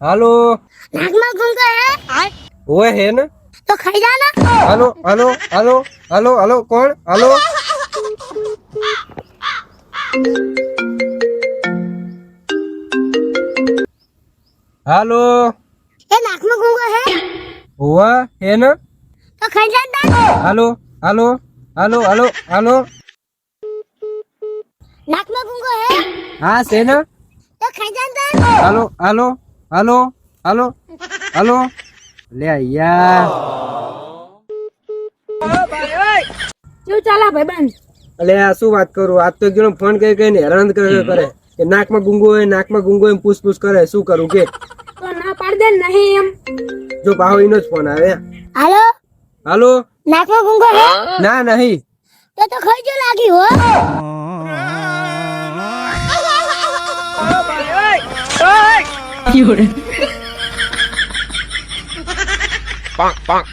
હાલો નાકમાં ગુંગો હે ઓય હે ને તો ખાઈ જા ના હાલો હાલો હાલો હાલો હાલો કોણ હાલો હાલો એ નાકમાં ગુંગો હે ઓય હે ને તો ખાઈ જા ના હાલો હાલો હાલો હાલો હાલો નાકમાં ગુંગો હે હા છે ને તો ખાઈ જા ના હાલો હાલો હાલો હાલો હાલો લે યાર શું ચાલા ભાઈબંધ અલે આ શું વાત કરું આજ તો એક જણો ફોન કરી કરીને હેરાન કરે કે નાકમાં ગુંગો હોય પૂછ કરે શું કરું કે તો ના પાડ દે નહીં એમ જો ભાવ એનો જ ફોન આવે હાલો હાલો નાકમાં ગુંગો હે ના નહીં તો ખાઈ જો લાગી હો Bonk, bonk.